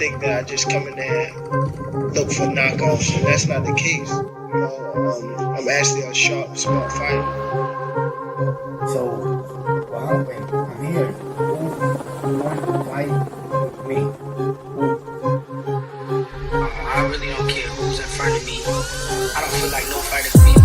think that I just come in there and look for knockoffs, and that's not the case. I'm actually a sharp, smart fighter. So, well, wait, I'm here. Who wants to fight with me? I really don't care who's in front of me. I don't feel like no fighter can beat me.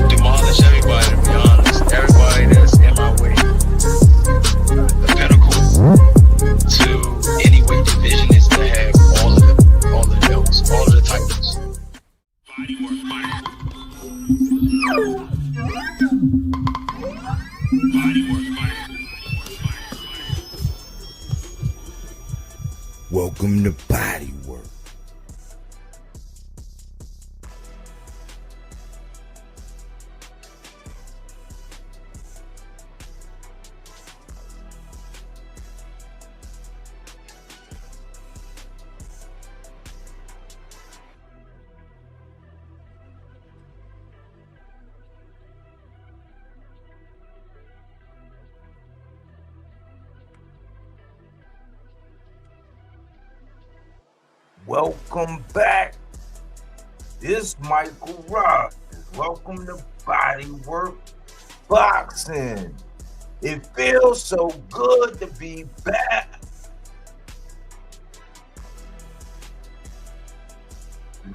Demolish everybody, to be honest. Everybody that's in my way. The pinnacle to any weight division is to have all of the belts, all of the titles. Welcome to Bodywork. Welcome back. This Michael Rogers. Welcome to Bodywork Boxing. It feels so good to be back.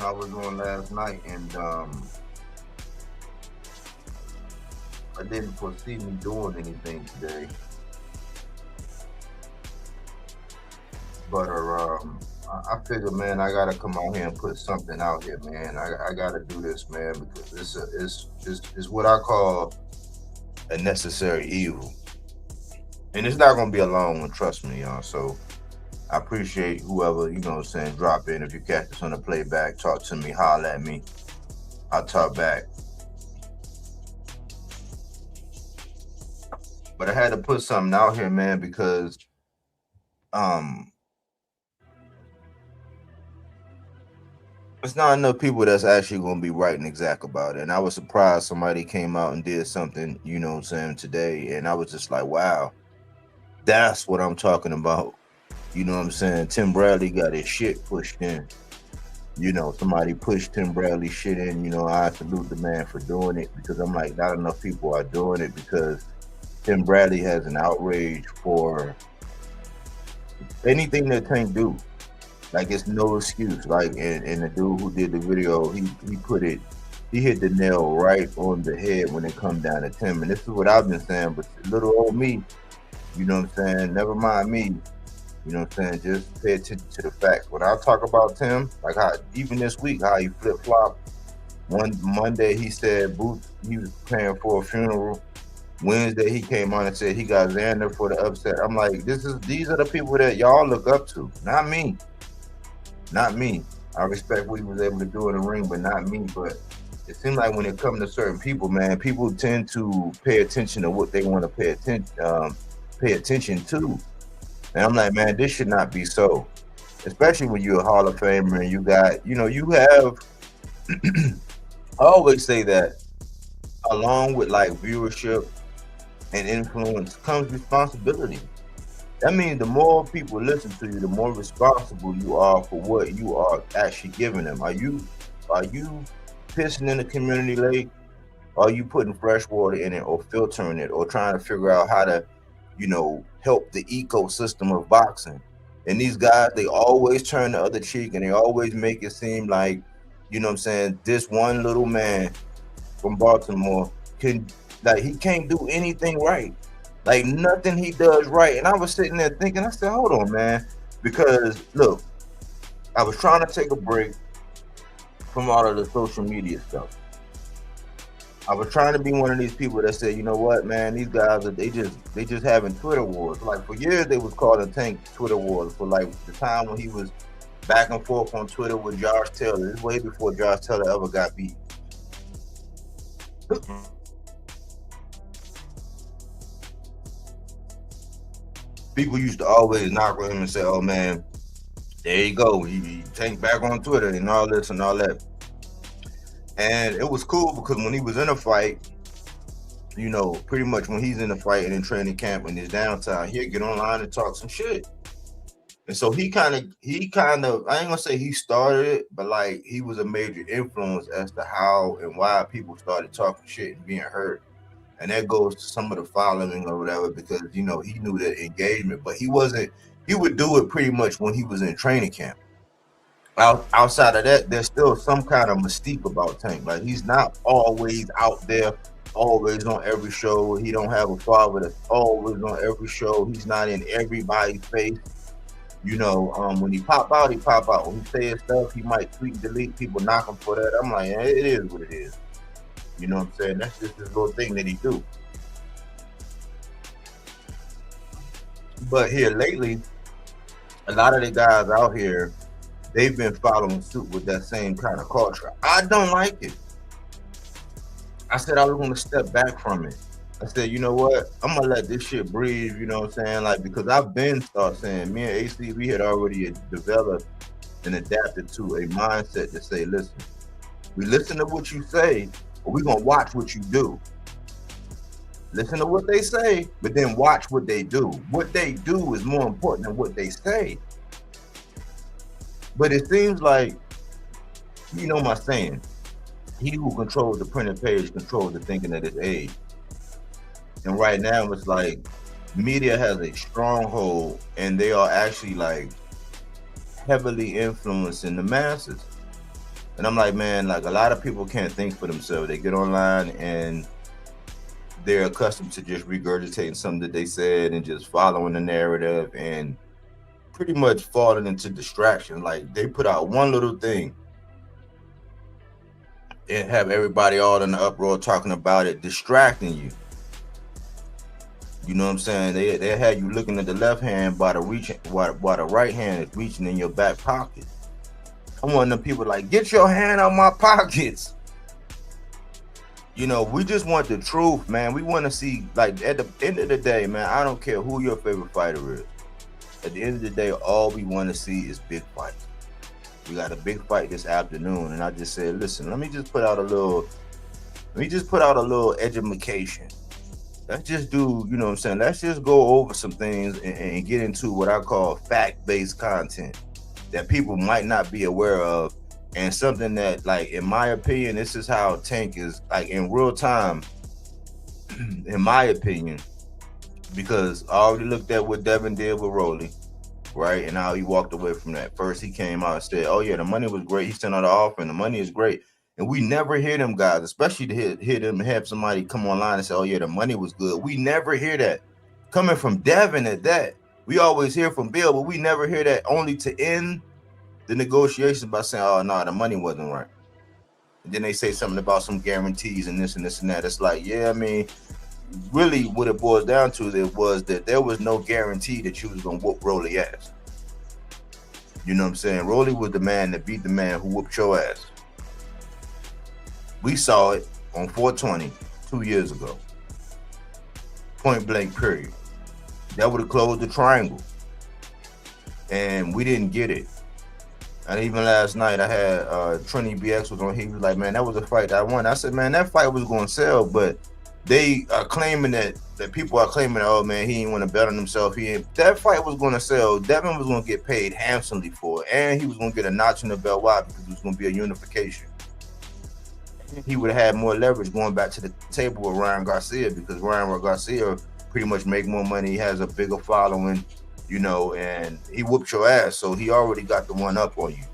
I was on last night and I didn't foresee me doing anything today. But I figured, man, I gotta come out here and put something out here, man. I gotta do this, man, because it's what I call a necessary evil, and it's not gonna be a long one, trust me, y'all. So I appreciate whoever, drop in. If you catch this on the playback, talk to me, holler at me, I'll talk back. But I had to put something out here, man, because it's not enough people that's actually going to be writing exact about it. And I was surprised somebody came out and did something, today. And I was just like, wow, that's what I'm talking about. You know what I'm saying? Tim Bradley got his shit pushed in. Somebody pushed Tim Bradley shit in. I salute the man for doing it, because I'm like, not enough people are doing it, because Tim Bradley has an outrage for anything that Tank do. Like, it's no excuse. Like, and the dude who did the video, he hit the nail right on the head when it come down to Tim. And this is what I've been saying, but little old me, never mind me, just pay attention to the facts. When I talk about Tim, like how even this week, how he flip-flopped. One Monday he said Boots, he was preparing for a funeral. Wednesday he came on and said he got Xander for the upset. I'm like, these are the people that y'all look up to, not me. Not me. I respect what he was able to do in the ring, but not me. But it seems like when it comes to certain people, man, people tend to pay attention to what they want to pay attention to. And I'm like, man, this should not be so. Especially when you're a Hall of Famer and you got, you have. I always say that along with like viewership and influence comes responsibility. That means the more people listen to you, the more responsible you are for what you are actually giving them. Are you pissing in the community lake? Are you putting fresh water in it, or filtering it, or trying to figure out how to, help the ecosystem of boxing? And these guys, they always turn the other cheek, and they always make it seem like, this one little man from Baltimore he can't do anything right. Like, nothing he does right. And I was sitting there thinking, I said, hold on, man. Because, look, I was trying to take a break from all of the social media stuff. I was trying to be one of these people that said, you know what, man, these guys, they just having Twitter wars. Like, for years, they was calling Tank Twitter wars. For, like, the time when he was back and forth on Twitter with Josh Taylor. This is way before Josh Taylor ever got beat. People used to always knock on him and say, oh, man, There you go. He Tank back on Twitter and all this and all that. And it was cool because when he was in a fight, you know, pretty much when he's in a fight and in training camp and his downtime, he'll get online and talk some shit. And so he kind of, I ain't gonna say he started it, but like he was a major influence as to how and why people started talking shit and being heard. And that goes to some of the following or whatever, because, you know, he knew that engagement, but he would do it pretty much when he was in training camp. Outside of that, there's still some kind of mystique about Tank. Like, he's not always out there, always on every show. He don't have a father that's always on every show. He's not in everybody's face. You know, when he pop out, he pop out. When he say his stuff, he might tweet and delete. People knock him for that. I'm like, it is what it is. You know what I'm saying? That's just this little thing that he do. But here lately, a lot of the guys out here, they've been following suit with that same kind of culture. I don't like it. I said I was going to step back from it. I said, you know what? I'm going to let this shit breathe, you know what I'm saying? Like, because I've been saying, me and AC, we had already developed and adapted to a mindset to say, listen, we listen to what you say, but we're going to watch what you do. Listen to what they say, but then watch what they do. What they do is more important than what they say. But it seems like, you know my saying, he who controls the printed page controls the thinking of his age. And right now it's like media has a stronghold and they are actually like heavily influencing the masses. And I'm like, man, like a lot of people can't think for themselves. They get online and they're accustomed to just regurgitating something that they said and just following the narrative and pretty much falling into distraction. Like they put out one little thing and have everybody all in the uproar talking about it, distracting you. You know what I'm saying? They had you looking at the left hand while the right hand is reaching in your back pocket. I'm one of them people like, get your hand out my pockets. You know, we just want the truth, man. We want to see, like, at the end of the day, man, I don't care who your favorite fighter is. At the end of the day, all we want to see is big fights. We got a big fight this afternoon, and I just said, listen, let me just put out a little education. Let's just do, you know what I'm saying? Let's just go over some things and get into what I call fact-based content that people might not be aware of, and something that, like, in my opinion, this is how Tank is, like, in real time, in my opinion, because I already looked at what Devin did with Rolly, right? And how he walked away from that. First, he came out and said, oh, yeah, the money was great. He sent out an offer, and the money is great. And we never hear them guys, especially to hear them have somebody come online and say, oh, yeah, the money was good. We never hear that. Coming from Devin at that. We always hear from Bill, but we never hear that, only to end the negotiations by saying, oh, no, the money wasn't right. And then they say something about some guarantees and this and this and that. It's like, yeah, I mean, really what it boils down to was that there was no guarantee that you was going to whoop Rolly ass. You know what I'm saying? Rolly was the man that beat the man who whooped your ass. We saw it on 420 2 years ago. Point blank, period. That would have closed the triangle. And we didn't get it. And even last night, I had Trini BX was on. He was like, man, that was a fight that I won. I said, man, that fight was going to sell, but they are claiming that people are claiming, oh, man, he didn't want to bet on himself. That fight was going to sell. Devin was going to get paid handsomely for it, and he was going to get a notch in the belt. Why? Because it was going to be a unification. He would have had more leverage going back to the table with Ryan Garcia, because Ryan Garcia pretty much make more money. He has a bigger following, you know, and he whooped your ass. So he already got the one up on you,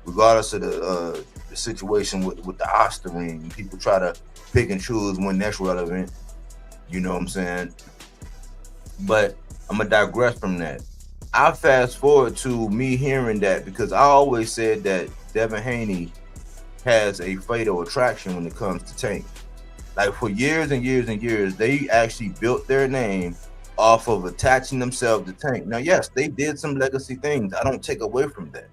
regardless of the situation with the Osterine. People try to pick and choose when that's relevant. You know what I'm saying? But I'm going to digress from that. I fast forward to me hearing that, because I always said that Devin Haney has a fatal attraction when it comes to Tank. Like, for years and years and years, they actually built their name off of attaching themselves to Tank. Now, yes, they did some legacy things. I don't take away from that.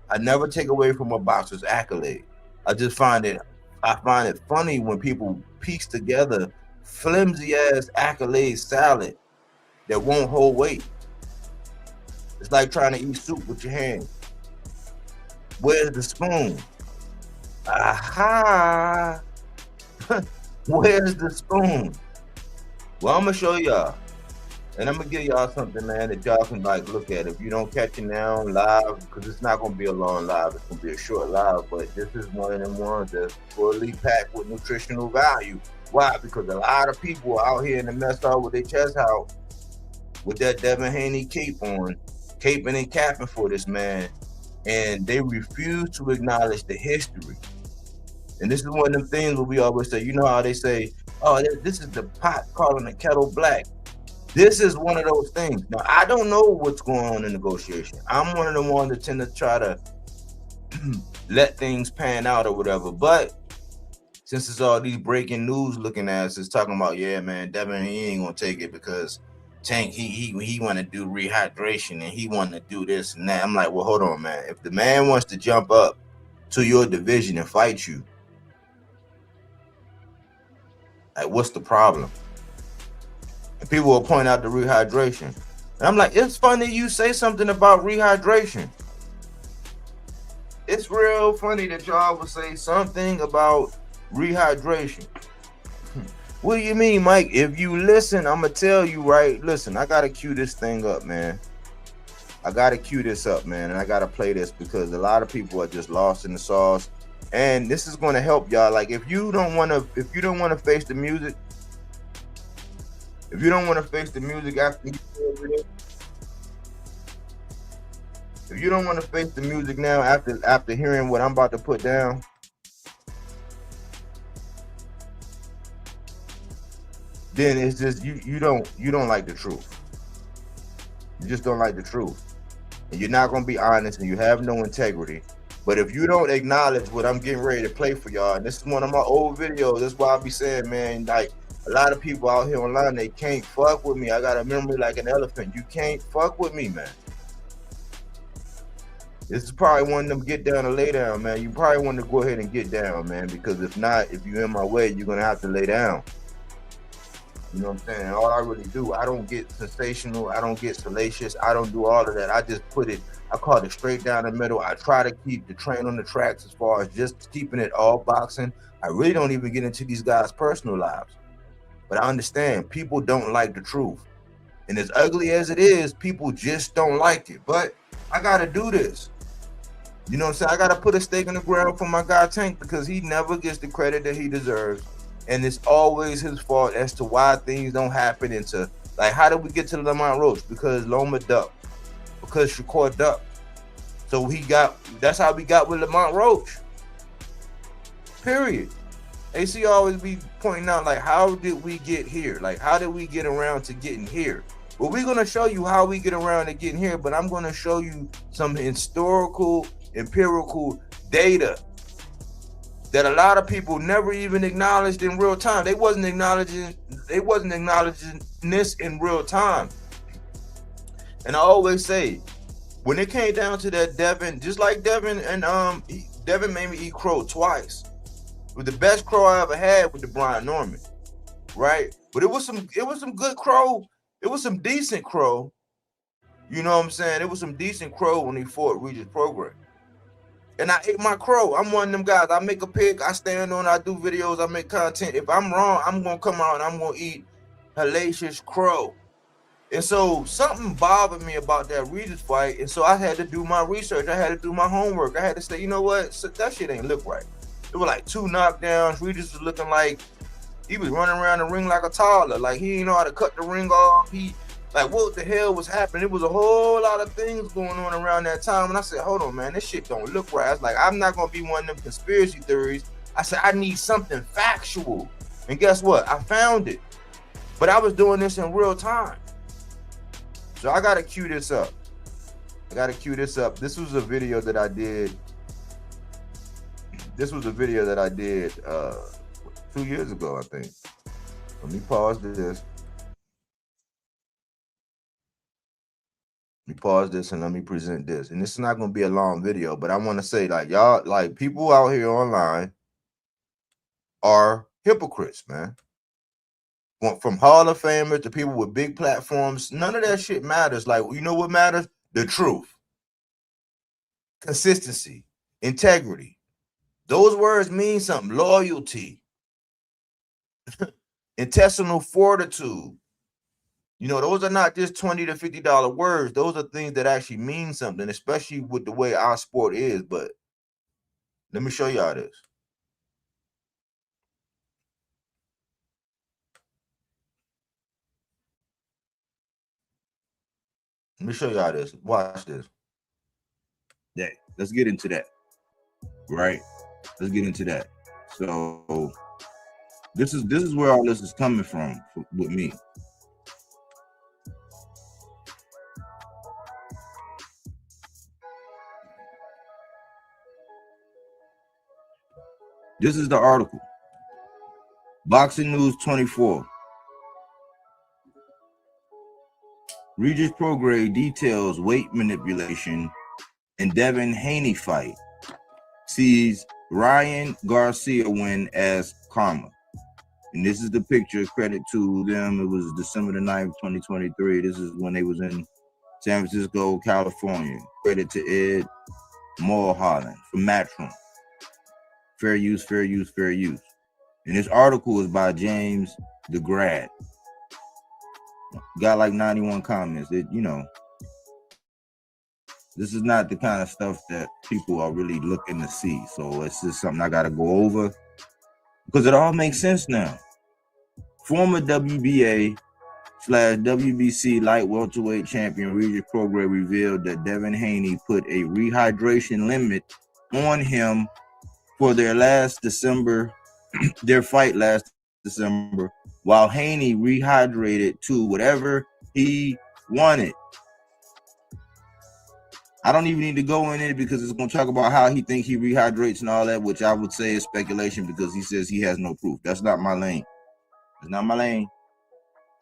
I never take away from a boxer's accolade. I find it funny when people piece together flimsy ass accolade salad that won't hold weight. It's like trying to eat soup with your hands. Where's the spoon? Aha! Where's the spoon? Well, I'm gonna show y'all. And I'm gonna give y'all something, man, that y'all can like look at. If you don't catch it now live, because it's not gonna be a long live, it's gonna be a short live. But this is one of them ones that's fully packed with nutritional value. Why? Because a lot of people out here in the mess hall with their chest out, with that Devin Haney cape on, caping and capping for this man, and they refuse to acknowledge the history. And this is one of them things where we always say, you know how they say, oh, this is the pot calling the kettle black. This is one of those things. Now, I don't know what's going on in negotiation. I'm one of the ones that tend to try to let things pan out or whatever. But since it's all these breaking news looking asses talking about, yeah, man, Devin, he ain't gonna take it because Tank, he want to do rehydration and he want to do this and that. I'm like, well, hold on, man. If the man wants to jump up to your division and fight you, like, what's the problem? And people will point out the rehydration. And I'm like, it's funny you say something about rehydration. It's real funny that y'all would say something about rehydration. What do you mean, Mike? If you listen, I'm going to tell you, right? Listen, I got to cue this thing up, man. I got to cue this up, man. And I got to play this because a lot of people are just lost in the sauce. And this is going to help y'all. Like, if you don't want to face the music, if you don't want to face the music after if you don't want to face the music now after hearing what I'm about to put down, then it's just you don't like the truth. You just don't like the truth. And you're not gonna be honest and you have no integrity. But if you don't acknowledge what I'm getting ready to play for y'all, and this is one of my old videos, that's why I be saying, man, like, a lot of people out here online, they can't fuck with me. I got a memory like an elephant. You can't fuck with me, man. This is probably one of them get down or lay down, man. You probably want to go ahead and get down, man, because if not, if you're in my way, you're going to have to lay down. You know what I'm saying? All I really do, I don't get sensational. I don't get salacious. I don't do all of that. I just put it, I call it straight down the middle. I try to keep the train on the tracks as far as just keeping it all boxing. I really don't even get into these guys' personal lives. But I understand people don't like the truth. And as ugly as it is, people just don't like it. But I got to do this. You know what I'm saying? I got to put a stake in the ground for my guy Tank because he never gets the credit that he deserves. And it's always his fault as to why things don't happen. Into, like, how did we get to Lamont Roach? Because Loma ducked. Because Shakur ducked. So that's how we got with Lamont Roach. Period. AC always be pointing out, like, how did we get here? Like, how did we get around to getting here? Well, we're going to show you how we get around to getting here, but I'm going to show you some empirical data that a lot of people never even acknowledged in real time. They wasn't acknowledging this in real time. And I always say, when it came down to that Devin, just like Devin and Devin made me eat crow twice. It was the best crow I ever had with the Brian Norman, right? But it was some good crow. It was some decent crow. You know what I'm saying? It was some decent crow when he fought Regis Program. And I ate my crow. I'm one of them guys. I make a pick, I stand on, I do videos, I make content. If I'm wrong, I'm gonna come out and I'm gonna eat hellacious crow. And so something bothered me about that Regis fight. And so I had to do my research. I had to do my homework. I had to say, you know what? So that shit ain't look right. It was like 2 knockdowns. Regis was looking like he was running around the ring like a toddler. Like he didn't know how to cut the ring off. Like, what the hell was happening? It was a whole lot of things going on around that time. And I said, hold on, man, this shit don't look right. I was like, I'm not going to be one of them conspiracy theories. I said, I need something factual. And guess what? I found it. But I was doing this in real time. So I got to cue this up. This was a video that I did. 2 years ago, I think. Let me pause this. Let me pause this and let me present this. And this is not going to be a long video, but I want to say, like, y'all, like, people out here online are hypocrites, man. From Hall of Famers to people with big platforms, none of that shit matters. Like, you know what matters? The truth. Consistency. integrity. Those words mean something. Loyalty, intestinal fortitude. You know, those are not just $20 to $50 words. Those are things that actually mean something, especially with the way our sport is. But let me show y'all this. Let me show y'all this. Watch this. Yeah, let's get into that. Right? Let's get into that. So this is where all this is coming from with me. This is the article. Boxing News 24. Regis Prograis details weight manipulation in Devin Haney fight. Sees Ryan Garcia win as karma. And this is the picture, credit to them. It was December the 9th, 2023. This is when they was in San Francisco, California. Credit to Ed Mulholland from Matchroom. Fair use, fair use, fair use. And this article is by James DeGrad. Got like 91 comments. That, you know, this is not the kind of stuff that people are really looking to see. So it's just something I got to go over because it all makes sense now. Former WBA/WBC light welterweight champion Regis Prograis revealed that Devin Haney put a rehydration limit on him for their fight last December, while Haney rehydrated to whatever he wanted. I don't even need to go in it because it's going to talk about how he thinks he rehydrates and all that, which I would say is speculation because he says he has no proof. That's not my lane. It's not my lane.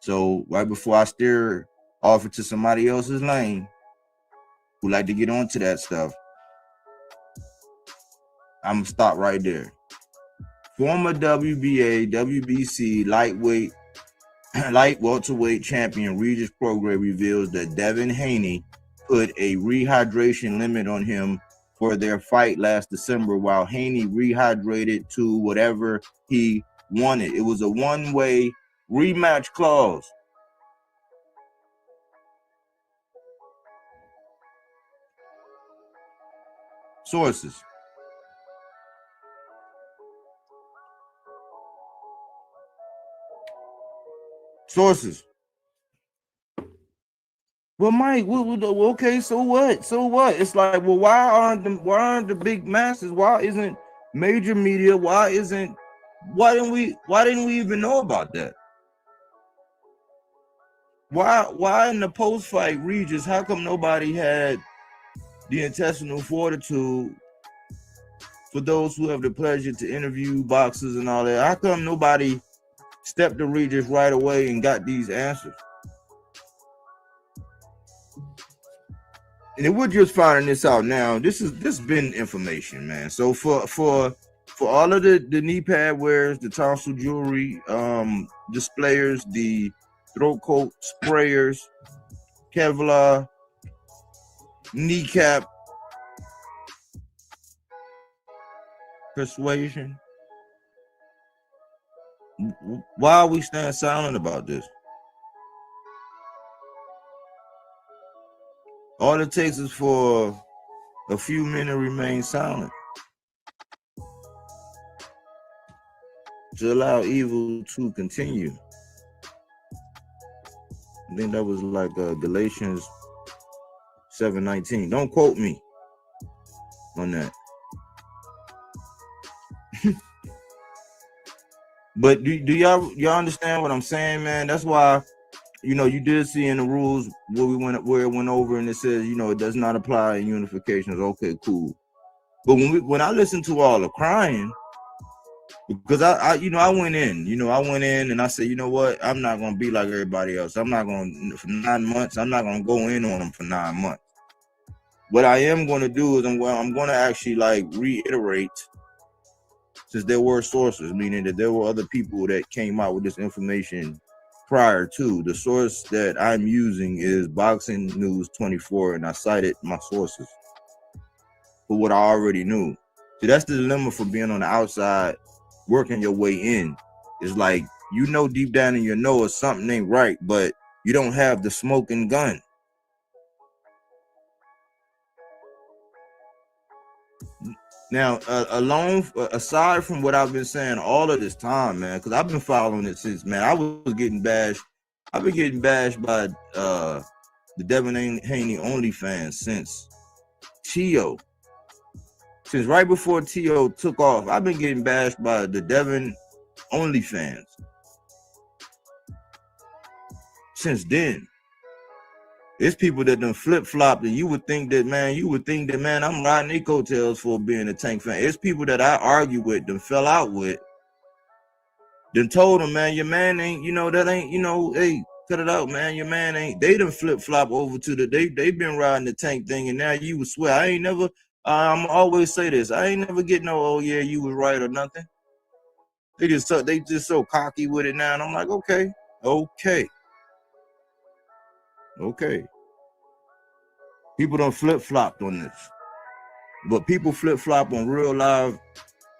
So right before I steer off into somebody else's lane who like to get onto that stuff, I'm going to stop right there. Former WBA, WBC light welterweight champion Regis Prograis reveals that Devin Haney put a rehydration limit on him for their fight last December, while Haney rehydrated to whatever he wanted. It was a one-way rematch clause. Sources. Well, Mike, okay, so what? It's like, well, why aren't the big masses? Why isn't major media? Why didn't we even know about that? Why in the post-fight Regis, how come nobody had the intestinal fortitude for those who have the pleasure to interview boxers and all that? How come nobody stepped to Regis right away and got these answers? And we're just finding this out now. This been information, man. So for all of the knee pad wearers, the tonsil jewelry, displayers, the throat coat sprayers, Kevlar, kneecap, persuasion. Why are we staying silent about this? All it takes is for a few men to remain silent to allow evil to continue. I think that was like Galatians 7:19. Don't quote me on that. But do y'all understand what I'm saying, man? That's why, you did see in the rules where it went over and it says, it does not apply in unifications. Okay, cool. But when I listened to all the crying, because I went in and I said, you know what? I'm not going to be like everybody else. I'm not going to, for 9 months, I'm not going to go in on them for 9 months. What I am going to do is I'm going to actually like reiterate, since there were sources, meaning that there were other people that came out with this information prior to. The source that I'm using is Boxing News 24, and I cited my sources. for what I already knew. So that's the dilemma for being on the outside, working your way in. It's like, you know, deep down in your know something ain't right, but you don't have the smoking gun. Now, aside from what I've been saying all of this time, man, because I've been following it since, man, I was getting bashed. I've been getting bashed by the Devin Haney OnlyFans since Tio. Since right before Tio took off, I've been getting bashed by the Devin OnlyFans. Since then, it's people that done flip-flopped, and you would think that, man, I'm riding their coattails for being a Tank fan. It's people that I argue with, done fell out with, then told them, man, your man ain't, you know, that ain't, you know, hey, cut it out, man, your man ain't. They done flip-flop over to the, they been riding the Tank thing, and now you would swear. I ain't never, I'm always say this, I ain't never get no, oh yeah, you was right or nothing. They just so cocky with it now, and I'm like, okay. People done flip-flopped on this. But people flip-flop on real live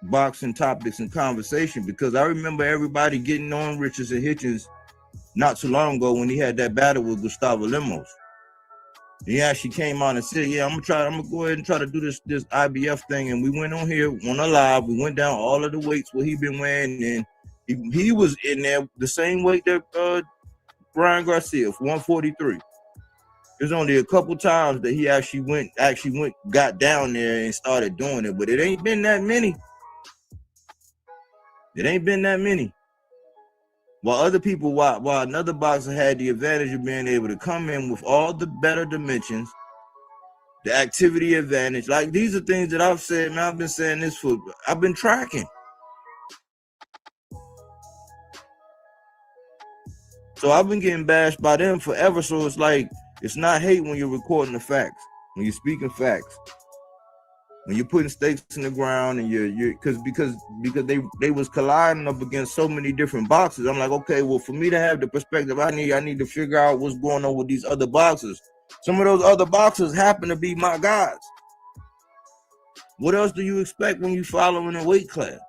boxing topics and conversation, because I remember everybody getting on Richards and Hitchens not too long ago when he had that battle with Gustavo Lemos. He actually came on and said, yeah, I'm gonna go ahead and try to do this IBF thing. And we went on here, on a live, we went down all of the weights what he been wearing, and he was in there the same weight that Brian Garcia, 143. There's only a couple times that he actually went, got down there and started doing it, but it ain't been that many. While other people, while another boxer had the advantage of being able to come in with all the better dimensions, the activity advantage, like these are things that I've said, man, I've been saying this for, I've been tracking. So I've been getting bashed by them forever, so it's like, it's not hate when you're recording the facts, when you're speaking facts, when you're putting stakes in the ground, and because they was colliding up against so many different boxers. I'm like, okay, well, for me to have the perspective I need to figure out what's going on with these other boxers. Some of those other boxers happen to be my guys. What else do you expect when you following a weight class?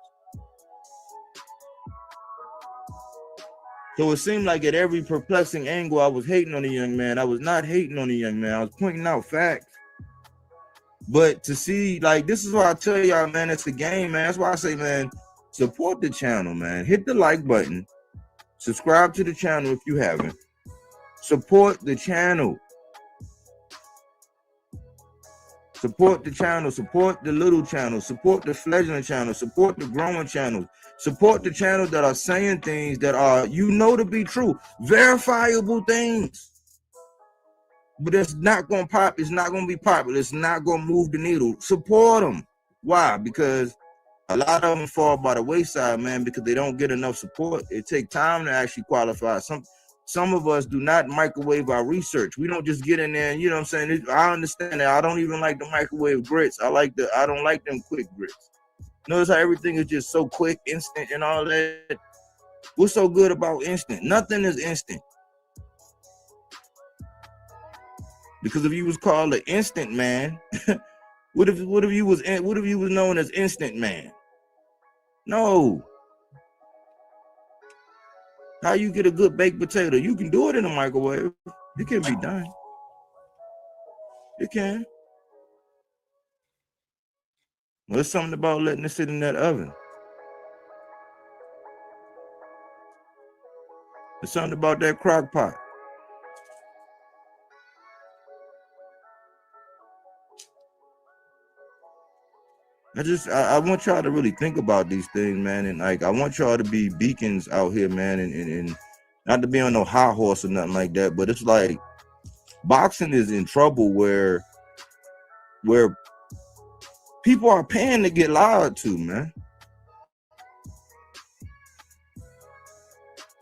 So it seemed like at every perplexing angle, I was hating on the young man. I was not hating on the young man. I was pointing out facts. But to see, like, this is why I tell y'all, man, it's a game, man. That's why I say, man, support the channel, man. Hit the like button. Subscribe to the channel if you haven't. Support the channel. Support the channel. Support the little channel. Support the fledgling channel. Support the growing channels. Support the channels that are saying things that are, you know, to be true. Verifiable things. But it's not going to pop. It's not going to be popular. It's not going to move the needle. Support them. Why? Because a lot of them fall by the wayside, man, because they don't get enough support. It takes time to actually qualify. Some of us do not microwave our research. We don't just get in there and, you know what I'm saying? I understand that. I don't even like the microwave grits. I don't like them quick grits. Notice how everything is just so quick, instant, and all that. What's so good about instant? Nothing is instant. Because if you was called an instant man, what if you was known as instant man? No. How you get a good baked potato? You can do it in a microwave. It can be done. It can. Well, there's something about letting it sit in that oven. There's something about that crock pot. I want y'all to really think about these things, man, and like I want y'all to be beacons out here, man, and not to be on no high horse or nothing like that, but it's like boxing is in trouble where people are paying to get lied to, man.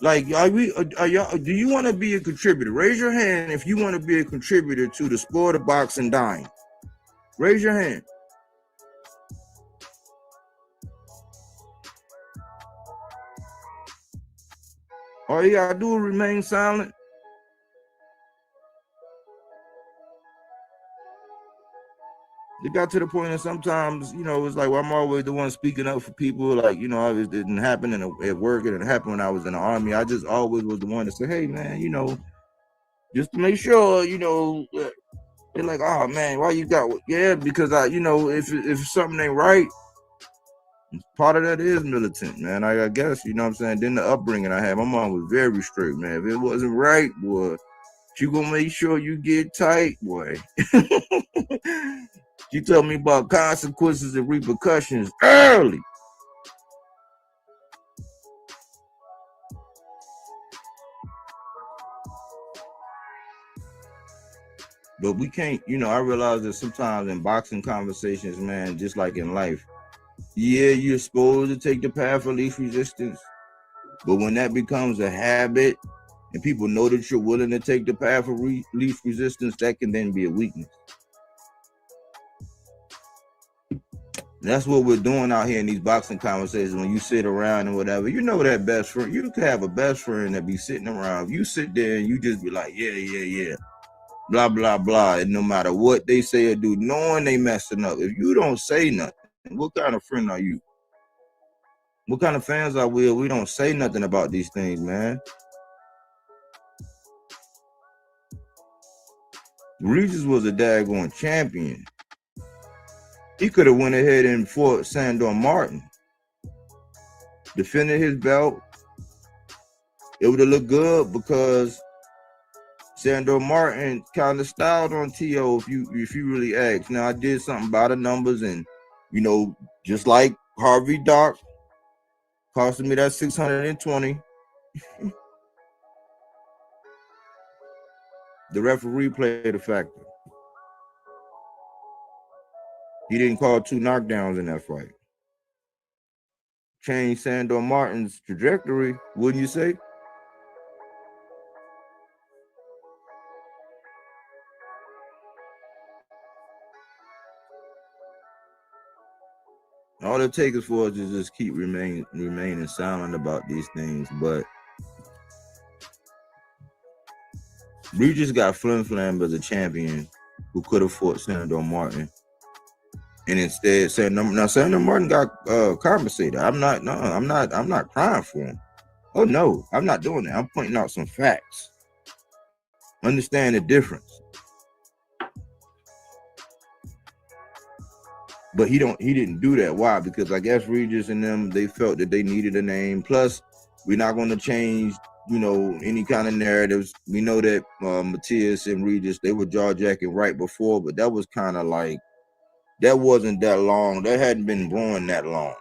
Like, are y'all? Do you want to be a contributor? Raise your hand if you want to be a contributor to the sport of boxing dying. Raise your hand. All you gotta do is remain silent. It got to the point that sometimes, you know, it's like, well, I'm always the one speaking up for people. Like, you know, it didn't happen at work. It didn't happen when I was in the Army. I just always was the one to say, hey, man, you know, just to make sure, you know, they're like, oh, man, why you got, yeah, because you know, if something ain't right, part of that is militant, man. I guess, you know what I'm saying? Then the upbringing I had, my mom was very strict, man. If it wasn't right, boy, she gonna make sure you get tight, boy. She told me about consequences and repercussions early. But we can't, you know, I realize that sometimes in boxing conversations, man, just like in life, yeah, you're supposed to take the path of least resistance. But when that becomes a habit and people know that you're willing to take the path of least resistance, that can then be a weakness. And that's what we're doing out here in these boxing conversations. When you sit around and whatever, you know that best friend, you can have a best friend that be sitting around. You sit there and you just be like, yeah, blah, blah, blah. And no matter what they say or do, knowing they messing up, if you don't say nothing, what kind of friend are you? What kind of fans are we? We don't say nothing about these things, man. Regis was a daggone champion. He could have went ahead and fought Sandor Martin, defended his belt. It would have looked good because Sandor Martin kind of styled on T.O. if you really ask. Now I did something about the numbers, and you know, just like Harvey Dock costing me that 620. The referee played a factor. He didn't call 2 knockdowns in that fight. Changed Sandor Martin's trajectory, wouldn't you say? All it takes is for us to just keep remaining silent about these things. But Regis got flim-flam as a champion who could have fought Sandor Martin. And instead, Sandor Martin got compensated. I'm not crying for him. Oh no, I'm not doing that. I'm pointing out some facts. Understand the difference. But he didn't do that. Why? Because I guess Regis and them, they felt that they needed a name. Plus, we're not going to change, you know, any kind of narratives. We know that Matthias and Regis, they were jaw-jacking right before, but that was kind of like, that wasn't that long. That hadn't been brewing that long.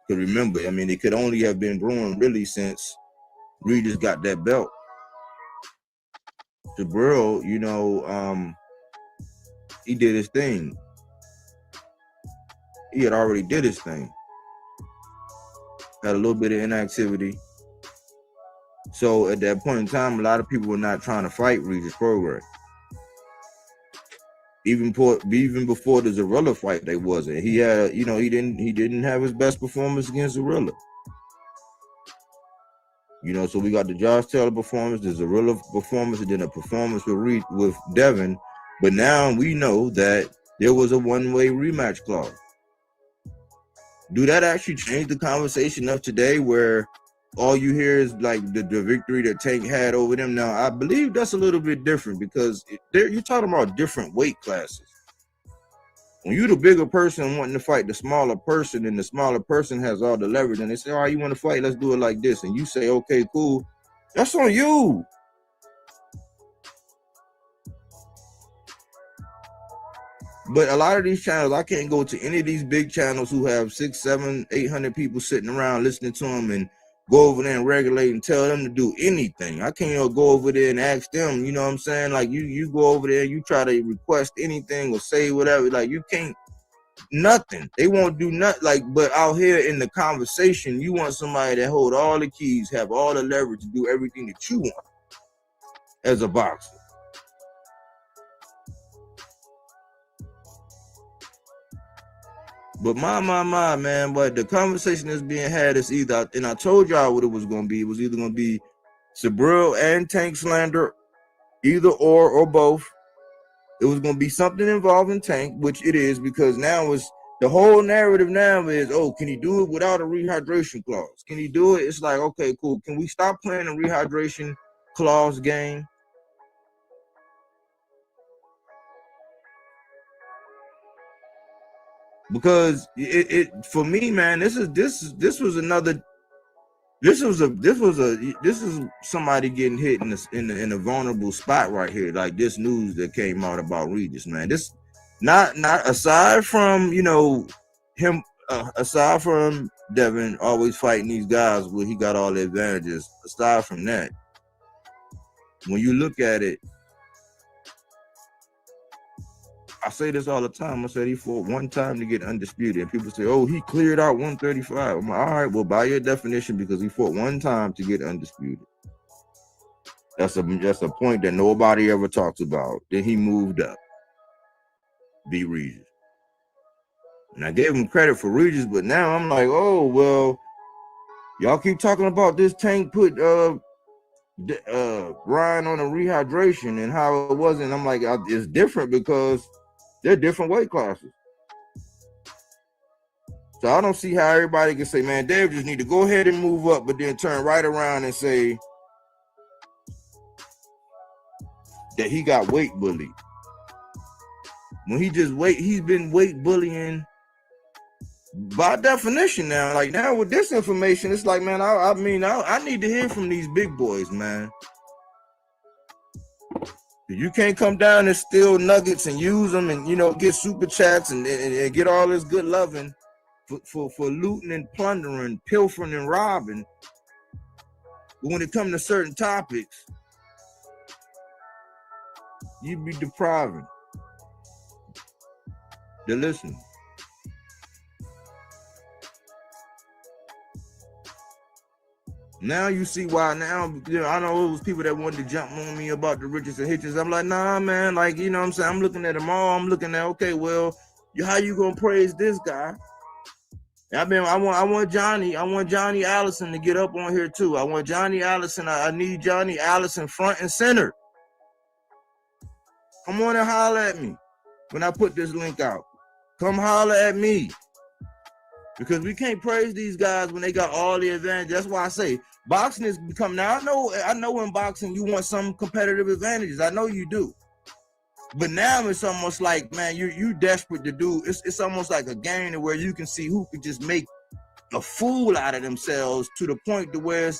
Because remember, I mean, it could only have been brewing really since Regis got that belt. Jabril, you know, he did his thing. He had already did his thing. Had a little bit of inactivity. So at that point in time, a lot of people were not trying to fight Regis Prograis. Even before the Zorilla fight, they wasn't. He had, you know, he didn't have his best performance against Zorilla. You know, so we got the Josh Taylor performance, the Zorilla performance, and then a performance with Devin. But now we know that there was a one-way rematch clause. Do that actually change the conversation of today, where all you hear is like the victory that Tank had over them? Now, I believe that's a little bit different because you're talking about different weight classes. When you're the bigger person wanting to fight the smaller person, and the smaller person has all the leverage, and they say, all right, you want to fight? Let's do it like this. And you say, okay, cool. That's on you. But a lot of these channels, I can't go to any of these big channels who have 600, 700, 800 people sitting around listening to them and go over there and regulate and tell them to do anything. I can't go over there and ask them, you know what I'm saying? Like you go over there, you try to request anything or say whatever, like you can't, nothing. They won't do nothing. Like, but out here in the conversation, you want somebody that hold all the keys, have all the leverage to do everything that you want as a boxer. But my man, but the conversation that's being had is either, and I told y'all what it was going to be. It was either going to be Jabril and Tank slander, either or both. it was going to be something involving Tank, which it is, because now it's the whole narrative now is, oh, can he do it without a rehydration clause? Can he do it? It's like, okay, cool. Can we stop playing a rehydration clause game? Because it for me, man, this is somebody getting hit in a vulnerable spot right here. Like this news that came out about Regis, man. This not aside from, you know, him, aside from Devin always fighting these guys where he got all the advantages. Aside from that, when you look at it, I say this all the time. I said he fought one time to get undisputed. And people say, oh, he cleared out 135. I'm like, all right, well, by your definition, because he fought one time to get undisputed. That's a point that nobody ever talks about. Then he moved up. Beat Regis. And I gave him credit for Regis, but now I'm like, oh, well, y'all keep talking about this Tank put Ryan on a rehydration and how it wasn't. I'm like, it's different because they're different weight classes. So I don't see how everybody can say, man, Dave just need to go ahead and move up, but then turn right around and say that he got weight bullied. When he's been weight bullying by definition now. Like now with this information, it's like, man, I need to hear from these big boys, man. You can't come down and steal nuggets and use them and, you know, get super chats and get all this good loving for looting and plundering, pilfering and robbing. But when it comes to certain topics, you be depriving the listener. Now you see why. Now, you know, I know it was people that wanted to jump on me about the Richards and Hitchens. I'm like, nah, man. Like, you know what I'm saying? I'm looking at them all. I'm looking at, okay, well, how you gonna praise this guy? I want Johnny Allison to get up on here too. I want Johnny Allison. I need Johnny Allison front and center. Come on and holler at me when I put this link out. Come holler at me. Because we can't praise these guys when they got all the advantage. That's why I say boxing is become, now I know in boxing you want some competitive advantages. I know you do. But now it's almost like, man, you desperate to do, it's almost like a game where you can see who can just make a fool out of themselves to the point to where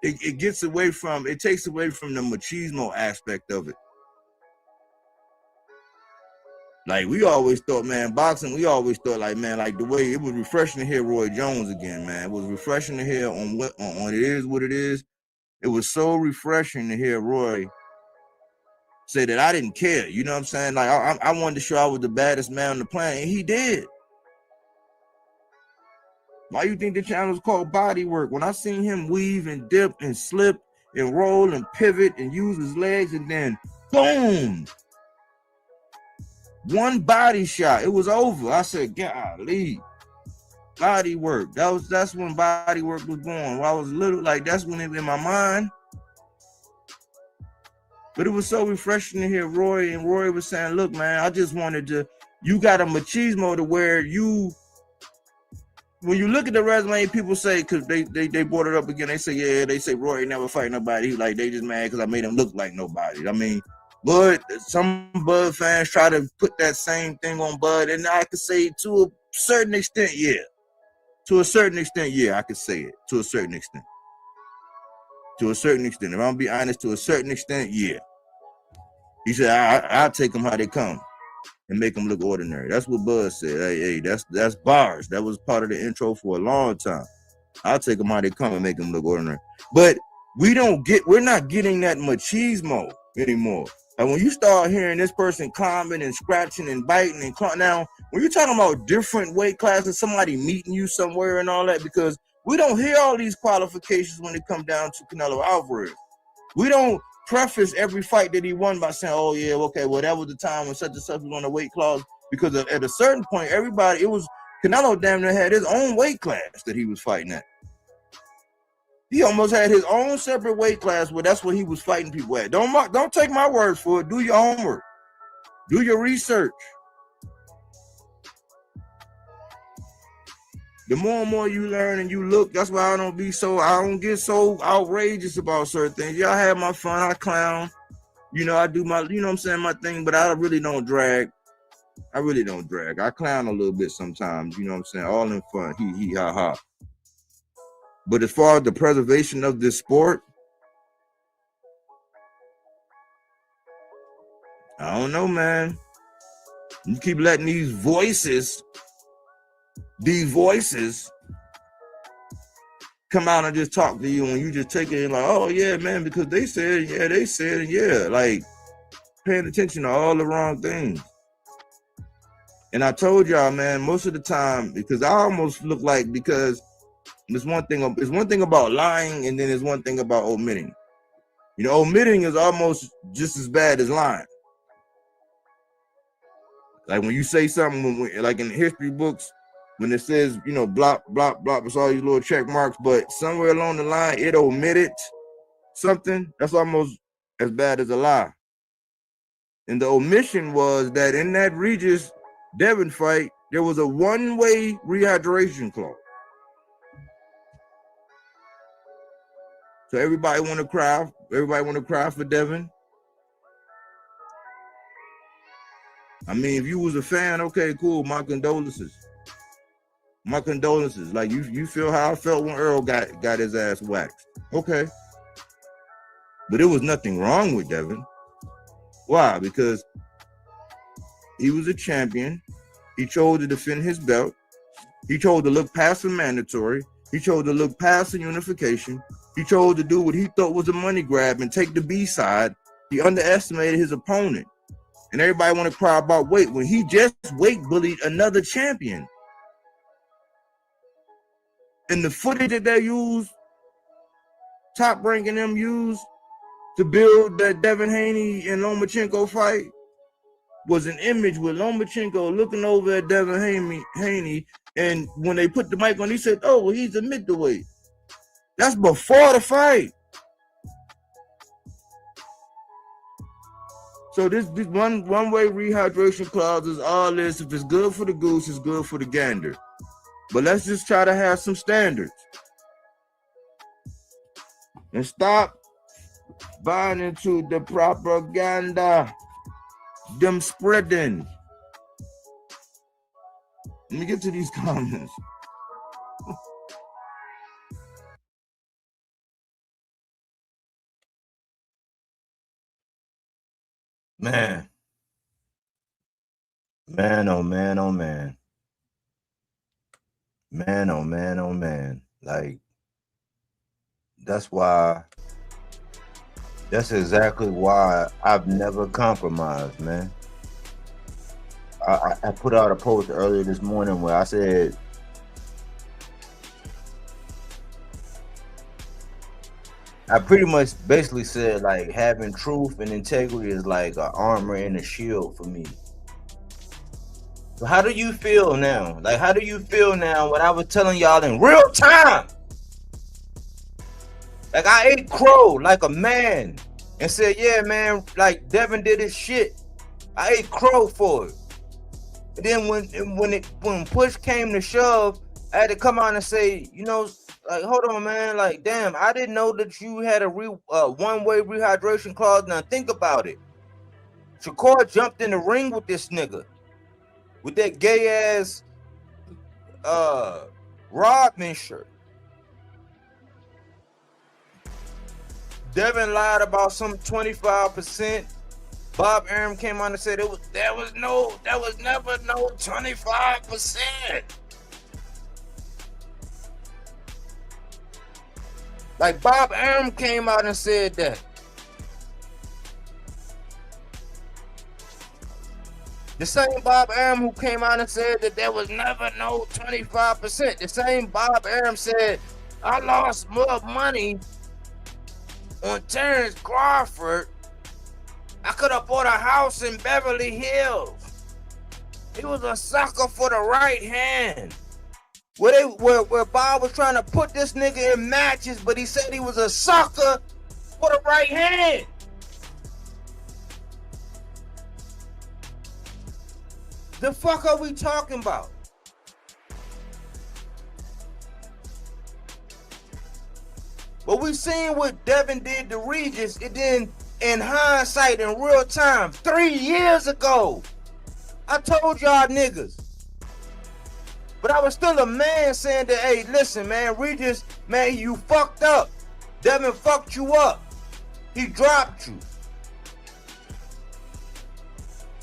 it takes away from the machismo aspect of it. Like we always thought, man, boxing, we always thought like, man, like the way it was refreshing to hear Roy Jones again, man. It was refreshing to hear on It Is What It Is. It was so refreshing to hear Roy say that I didn't care. You know what I'm saying? Like I wanted to show I was the baddest man on the planet, and he did. Why you think the channel is called Bodywork? When I seen him weave and dip and slip and roll and pivot and use his legs and then boom, one body shot, it was over. I said, golly, Bodywork. That's when Bodywork was born. When I was little, like that's when it was in my mind. But it was so refreshing to hear Roy, and Roy was saying, look, man, I just wanted to, you got a machismo to where when you look at the resume, people say, because they brought it up again, they say Roy never fight nobody. He like, they just mad because I made him look like nobody. I mean, Bud, some Bud fans try to put that same thing on Bud, and I could say to a certain extent, yeah. To a certain extent, yeah, I could say it. To a certain extent. To a certain extent. If I'm gonna be honest, to a certain extent, yeah. He said, I'll take them how they come and make them look ordinary. That's what Bud said. Hey, that's bars. That was part of the intro for a long time. I'll take them how they come and make them look ordinary. But we're not getting that machismo anymore. And when you start hearing this person climbing and scratching and biting and now, when you're talking about different weight classes, somebody meeting you somewhere and all that, because we don't hear all these qualifications when it comes down to Canelo Alvarez. We don't preface every fight that he won by saying, oh, yeah, okay, well, that was the time when such and such was on the weight class. Because at a certain point, Canelo damn near had his own weight class that he was fighting at. He almost had his own separate weight class where that's what he was fighting people at. Don't take my words for it. Do your homework. Do your research. The more and more you learn and you look, that's why I don't get so outrageous about certain things. Yeah, I have my fun, I clown. You know, I do my, you know what I'm saying, my thing, but I really don't drag. I clown a little bit sometimes, you know what I'm saying? All in fun, hee, ha, ha. But as far as the preservation of this sport, I don't know, man. You keep letting these voices come out and just talk to you, and you just take it and like, oh yeah, man, because they said, yeah, like paying attention to all the wrong things. And I told y'all, man, most of the time, because I almost look like, because there's one thing about lying, and then there's one thing about omitting. You know, omitting is almost just as bad as lying. Like when you say something, like in the history books, when it says, you know, blop, blop, blop, it's all these little check marks, but somewhere along the line, it omitted something, that's almost as bad as a lie. And the omission was that in that Regis Devin fight, there was a one-way rehydration clause. So everybody want to cry for Devin. I mean, if you was a fan, okay, cool, my condolences. Like you feel how I felt when Earl got his ass waxed. Okay. But there was nothing wrong with Devin. Why? Because he was a champion. He chose to defend his belt. He chose to look past the mandatory. He chose to look past the unification. He chose to do what he thought was a money grab and take the B side. He underestimated his opponent. And everybody want to cry about weight when he just weight bullied another champion. And the footage that they use, Top Rank and them use to build that Devin Haney and Lomachenko fight was an image with Lomachenko looking over at Devin Haney, and when they put the mic on, he said, oh, well, he's a middleweight. That's before the fight. So this one-way rehydration clause is all this. If it's good for the goose, it's good for the gander. But let's just try to have some standards. And stop buying into the propaganda them spreading. Let me get to these comments. Man, oh man, oh man. Man, oh man, oh man. Like, that's exactly why I've never compromised, man. I put out a post earlier this morning where I said, I pretty much basically said, like, having truth and integrity is like an armor and a shield for me. So how do you feel now? Like, how do you feel now when I was telling y'all in real time? Like, I ate crow like a man and said, yeah, man, like Devin did his shit. I ate crow for it. And then when push came to shove, I had to come out and say, you know, like, hold on, man. Like, damn, I didn't know that you had a one-way rehydration clause. Now think about it. Shakur jumped in the ring with this nigga with that gay ass Rodman shirt. Devin lied about some 25%. Bob Arum came on and said there was never no 25%. Like, Bob Arum came out and said that. The same Bob Arum who came out and said that there was never no 25%. The same Bob Arum said, I lost more money on Terrence Crawford. I could have bought a house in Beverly Hills. He was a sucker for the right hand. where Bob was trying to put this nigga in matches, but he said he was a sucker for the right hand. The fuck are we talking about? But we seen what Devin did to Regis, and then in hindsight, in real time, 3 years ago, I told y'all niggas. But I was still a man saying that, hey, listen, man, Regis, man, you fucked up. Devin fucked you up. He dropped you.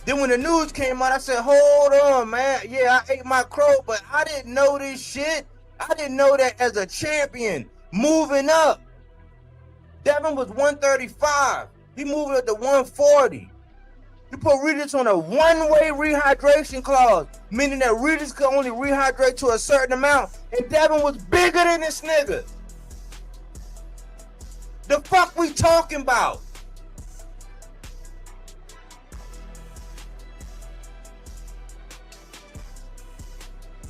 Then when the news came out, I said, hold on, man. Yeah, I ate my crow, but I didn't know this shit. I didn't know that as a champion, moving up. Devin was 135. He moved up to 140. You put Regis on a one-way rehydration clause, meaning that Regis could only rehydrate to a certain amount, and Devin was bigger than this nigga. The fuck we talking about?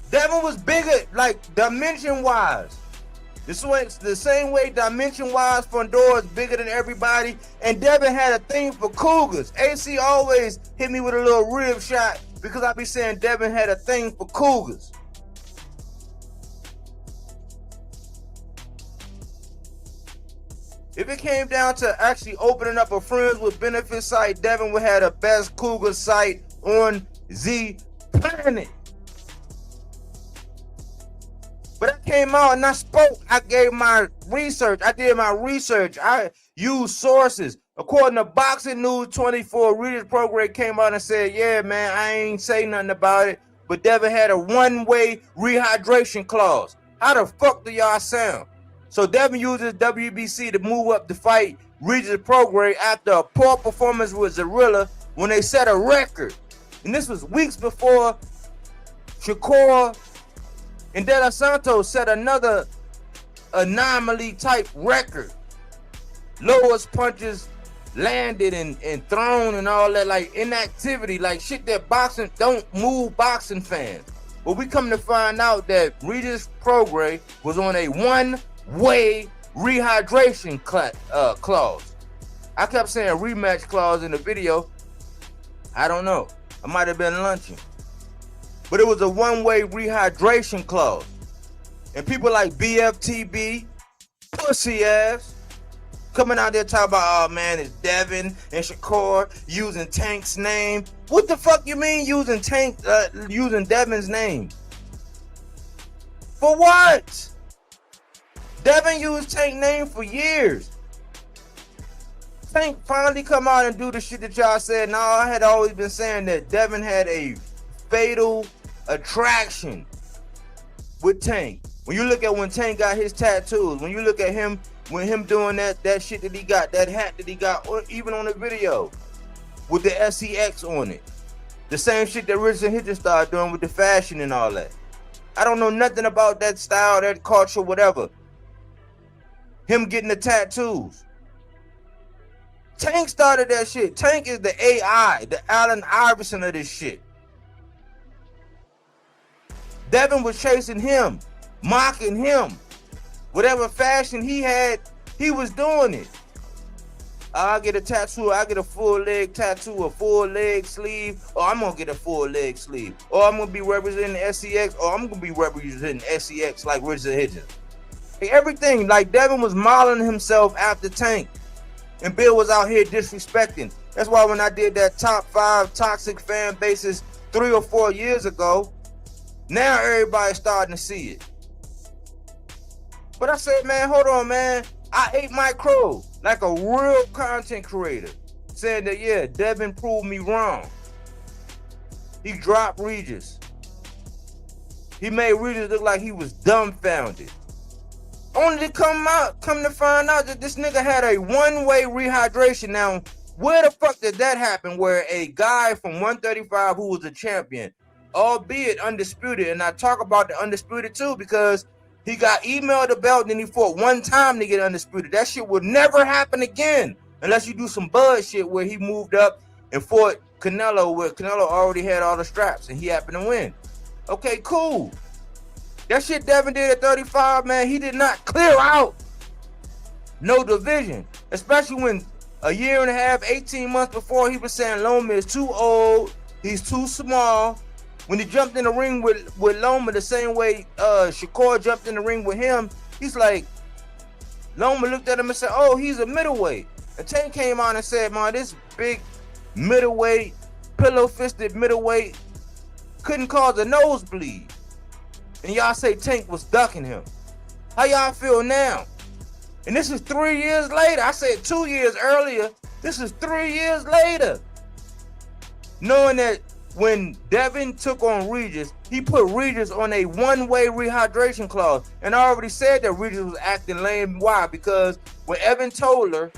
Devin was bigger, like dimension-wise. The same way dimension-wise Fondora is bigger than everybody, and Devin had a thing for cougars. AC always hit me with a little rib shot because I be saying Devin had a thing for cougars. If it came down to actually opening up a friends with benefits site, Devin would have the best cougar site on the planet. But I came out and I spoke. I gave my research. I did my research. I used sources. According to Boxing News 24, Regis Prograis came out and said, yeah, man, I ain't say nothing about it, but Devin had a one-way rehydration clause. How the fuck do y'all sound? So Devin uses WBC to move up to fight Regis Prograis after a poor performance with Zorilla when they set a record. And this was weeks before Shakur and De La Santos set another anomaly type record. Lowest punches landed and thrown and all that, like inactivity, like shit that boxing don't move boxing fans. But we come to find out that Regis Prograis was on a one-way rehydration clause. I kept saying rematch clause in the video. I don't know. I might have been lunching. But it was a one-way rehydration clause. And people like BFTB, pussy ass, coming out there talking about, oh man, it's Devin and Shakur using Tank's name. What the fuck you mean using using Devin's name? For what? Devin used Tank's name for years. Tank finally come out and do the shit that y'all said. No, I had always been saying that Devin had a fatal attraction with Tank. When you look at when Tank got his tattoos, when you look at him, when him doing that shit that he got, that hat that he got, or even on the video with the SEX on it, the same shit that Richard Hitchens started doing with the fashion and all that. I don't know nothing about that style, that culture, whatever. Him getting the tattoos. Tank started that shit. Tank is the AI, the Allen Iverson of this shit. Devin was chasing him, mocking him. Whatever fashion he had, he was doing it. I'll get a tattoo, I get a full leg tattoo, a full leg sleeve, or I'm gonna get a full leg sleeve. Or I'm gonna be representing SEX, or I'm gonna be representing SEX like Richard Hitchens. Like everything, like Devin was modeling himself after Tank. And Bill was out here disrespecting. That's why when I did that top 5 toxic fan bases 3 or 4 years ago, now everybody's starting to see it. But I said, man, hold on, man. I ate my crow like a real content creator, saying that, yeah, Devin proved me wrong. He dropped Regis. He made Regis look like he was dumbfounded. Only to come to find out that this nigga had a one-way rehydration. Now, where the fuck did that happen where a guy from 135 who was a champion, albeit undisputed, and I talk about the undisputed too because he got emailed the belt and then he fought one time to get undisputed. That shit would never happen again unless you do some bullshit where he moved up and fought Canelo where Canelo already had all the straps and he happened to win. Okay, cool. That shit Devin did at 35, man, he did not clear out no division. Especially when a year and a half, 18 months before, he was saying Loma is too old, he's too small. When he jumped in the ring with Loma the same way Shakur jumped in the ring with him, he's like, Loma looked at him and said, oh, he's a middleweight. And Tank came on and said, man, this big middleweight, pillow-fisted middleweight couldn't cause a nosebleed. And y'all say Tank was ducking him. How y'all feel now? And this is 3 years later. I said 2 years earlier. This is 3 years later. Knowing that when Devin took on Regis, he put Regis on a one-way rehydration clause. And I already said that Regis was acting lame. Why? Because when Evan Toller,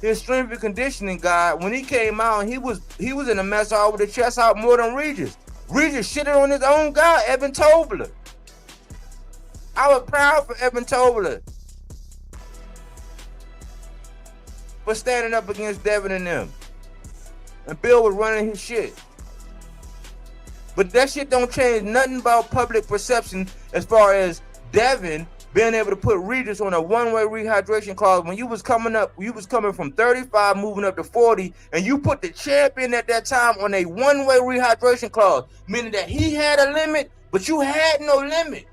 his strength and conditioning guy, when he came out, he was in a mess hall with the chest out more than Regis. Regis shitted on his own guy, Evan Toller. I was proud for Evan Toller for standing up against Devin and them. And Bill was running his shit. But that shit don't change nothing about public perception as far as Devin being able to put Regis on a one-way rehydration clause. When you was coming from 35, moving up to 40, and you put the champion at that time on a one-way rehydration clause, meaning that he had a limit, but you had no limit.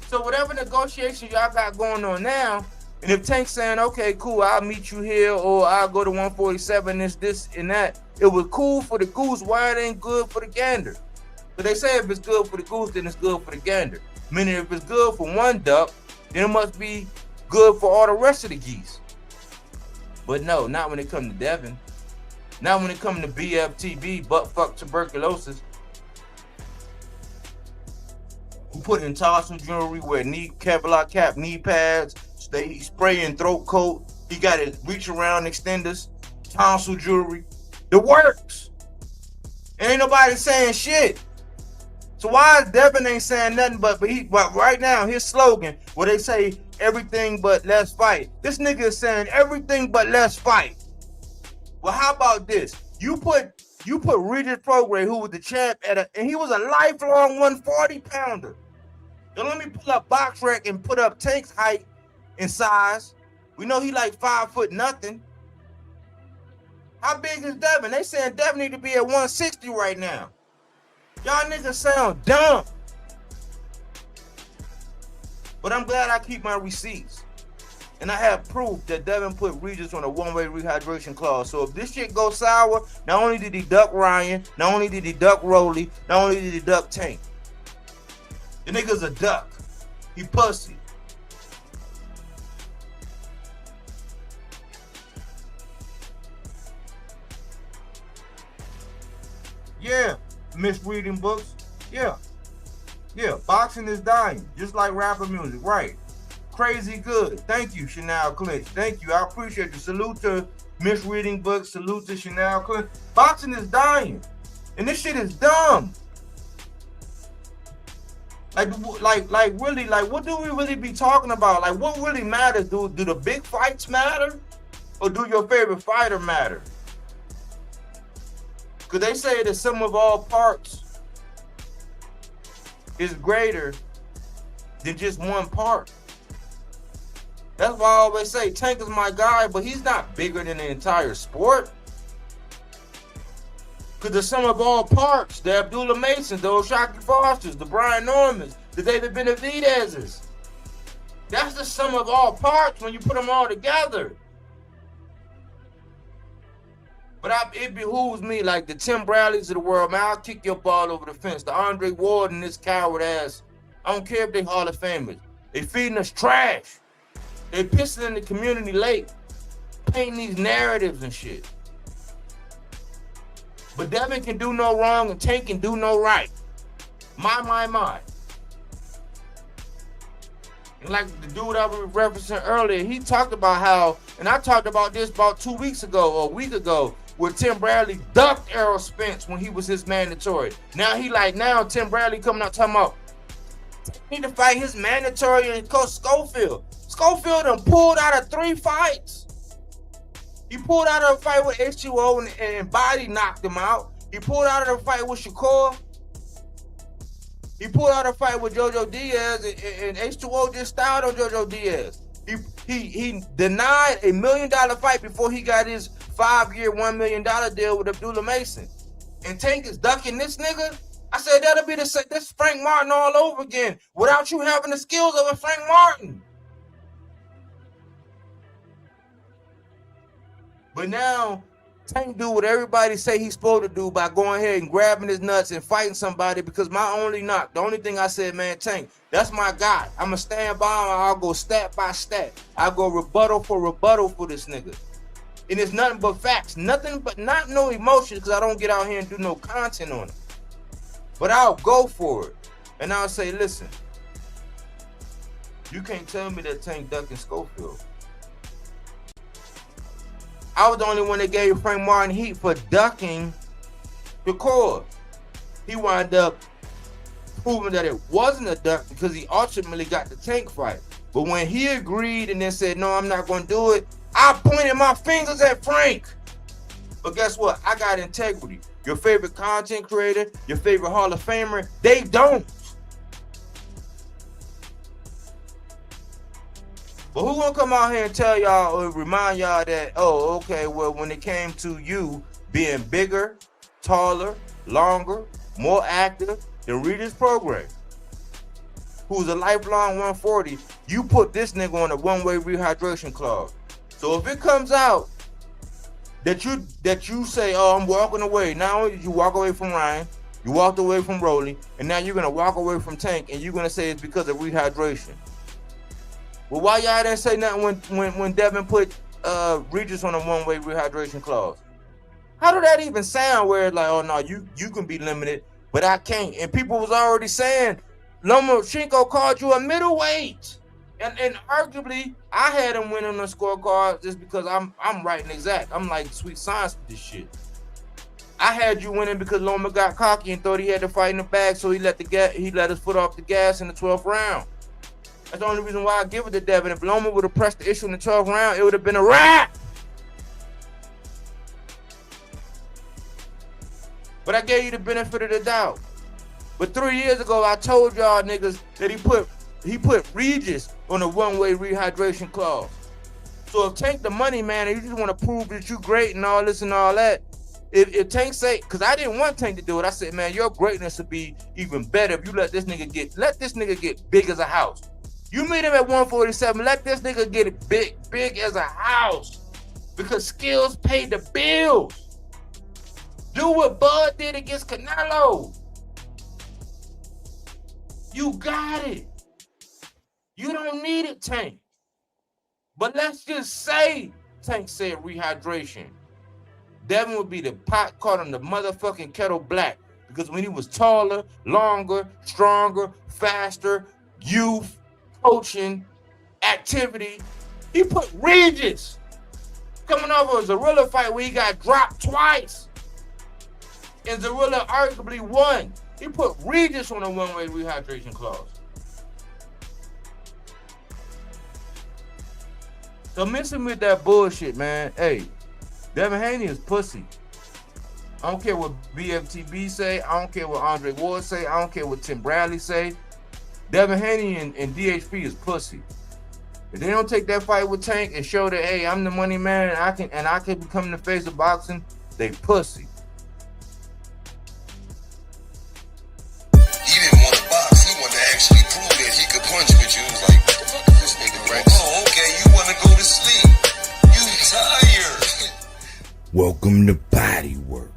So whatever negotiation y'all got going on now, and if Tank's saying, okay, cool, I'll meet you here, or I'll go to 147, this, and that, it was cool for the goose, why it ain't good for the gander? But they say if it's good for the goose, then it's good for the gander. Meaning if it's good for one duck, then it must be good for all the rest of the geese. But no, not when it comes to Devin. Not when it comes to BFTB, butt-fuck tuberculosis. Who put in Tarsum jewelry, wear Kevlar cap, knee pads, stay spraying throat coat. He got his reach around extenders, tonsil jewelry. It works. Ain't nobody saying shit. So why is Devin ain't saying nothing but right now his slogan where they say everything but let's fight. This nigga is saying everything but let's fight. Well, how about this? You put Regis Prograis, who was the champ and he was a lifelong 140 pounder. So let me pull up box rec and put up Tank's height and size. We know he like 5 foot nothing. How big is Devin? They saying Devin need to be at 160 right now. Y'all niggas sound dumb. But I'm glad I keep my receipts. And I have proof that Devin put Regis on a one-way rehydration clause. So if this shit goes sour, not only did he duck Ryan, not only did he duck Rolly, not only did he duck Tank. The nigga's a duck. He pussy. Yeah. Misreading books. Yeah. Boxing is dying, just like rapper music, right? Crazy good. Thank you, Chanel Clinch. Thank you. I appreciate you. Salute to Misreading Books. Salute to Chanel Clinch. Boxing is dying, and this shit is dumb. Like really, like what do we really be talking about? Like what really matters? Do the big fights matter, or do your favorite fighter matter? Because they say the sum of all parts is greater than just one part. That's why I always say Tank is my guy, but he's not bigger than the entire sport. Because the sum of all parts, the Abdullah Masons, the O'Shaquie Fosters, the Brian Normans, the David Benavidez's. That's the sum of all parts when you put them all together. But it behooves me, like the Tim Bradleys of the world, man, I'll kick your ball over the fence. The Andre Ward and this coward ass, I don't care if they Hall of Famers. They feeding us trash. They pissing in the community lake, painting these narratives and shit. But Devin can do no wrong and Tank can do no right. My. And like the dude I was referencing earlier, he talked about how, and I talked about this about 2 weeks ago or a week ago, where Tim Bradley ducked Errol Spence when he was his mandatory. Now Tim Bradley coming out talking about he need to fight his mandatory and Coach Schofield. Schofield done pulled out of 3 fights. He pulled out of a fight with H2O and Body knocked him out. He pulled out of the fight with Shakur. He pulled out a fight with JoJo Diaz, and H2O just styled on JoJo Diaz. He denied $1 million fight before he got his 5-year, $1 million deal with Abdullah Mason. And Tank is ducking this nigga. I said that'll be this Frank Martin all over again without you having the skills of a Frank Martin. But now Tank do what everybody say he's supposed to do by going ahead and grabbing his nuts and fighting somebody, because the only thing I said, man, Tank, that's my guy. I'm going to stand by him. I'll go stat by stat. I'll go rebuttal for this nigga. And it's nothing but facts. Nothing but not no emotions, because I don't get out here and do no content on it. But I'll go for it. And I'll say, listen, you can't tell me that Tank ducking Schofield. I was the only one that gave Frank Martin heat for ducking the core. He wound up proving that it wasn't a duck because he ultimately got the Tank fight. But when he agreed and then said, no, I'm not going to do it, I pointed my fingers at Frank. But guess what? I got integrity. Your favorite content creator, your favorite Hall of Famer, they don't. But who gonna come out here and tell y'all or remind y'all that, oh, okay, well, when it came to you being bigger, taller, longer, more active than Regis Prograis, who's a lifelong 140, you put this nigga on a one-way rehydration clause. So if it comes out that you say, oh, I'm walking away, not only did you walk away from Ryan, you walked away from Rolly, and now you're gonna walk away from Tank, and you're gonna say it's because of rehydration. Well, why y'all didn't say nothing when Devin put Regis on a one-way rehydration clause? How did that even sound where it's like, oh no, you can be limited, but I can't? And people was already saying Lomachenko called you a middleweight. And arguably I had him winning the scorecard just because I'm writing exact. I'm like sweet science with this shit. I had you winning because Loma got cocky and thought he had to fight in the bag, so he let his foot off the gas in the 12th round. That's the only reason why I give it to Devin. If Loma would have pressed the issue in the 12th round, it would have been a wrap. But I gave you the benefit of the doubt. But 3 years ago, I told y'all niggas that he put Regis on a one-way rehydration clause. So if Tank the money man and you just want to prove that you great and all this and all that, if Tank say, because I didn't want Tank to do it, I said, man, your greatness would be even better if you let this nigga get big as a house. You meet him at 147, let this nigga get it big as a house. Because skills pay the bills. Do what Bud did against Canelo. You got it. You don't need it, Tank. But let's just say Tank said rehydration. Devin would be the pot caught on the motherfucking kettle black. Because when he was taller, longer, stronger, faster, youth, coaching, activity, he put Regis coming over a Zorilla fight where he got dropped twice. And Zorilla arguably won. He put Regis on a one-way rehydration clause. So missing with that bullshit, man. Hey, Devin Haney is pussy. I don't care what BFTB say. I don't care what Andre Ward say. I don't care what Tim Bradley say. Devin Haney and DHP is pussy. If they don't take that fight with Tank and show that, hey, I'm the money man and I can become the face of boxing, they pussy. He didn't want to box. He wanted to actually prove that he could punch with you. He was like, what the fuck is this nigga, right? Oh, okay, you want to go to sleep. You tired. Welcome to Bodywork.